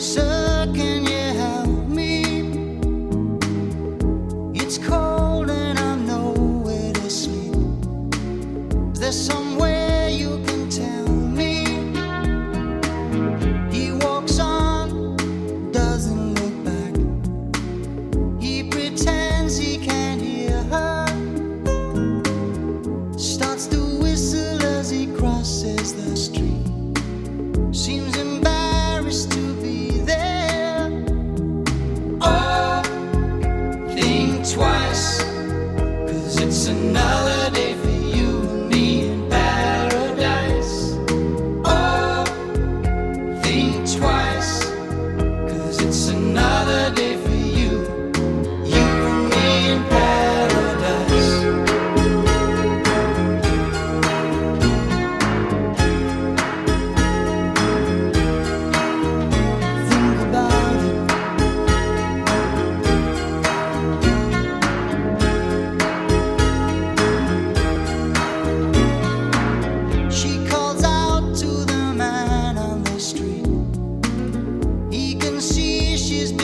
Sir, can you help me? It's cold and I'm nowhere to sleep. Is there somewhere you can tell me? He walks on, doesn't look back. He pretends he can't hear her. Starts to whistle as he crosses the street. Seems embarrassed to be there. Oh, think twice, 'cause it's another day for you and me in paradise. Oh, think twice, 'cause it's another day for you and me in paradise. Think about it. She calls out to the man on the street. He can see she's been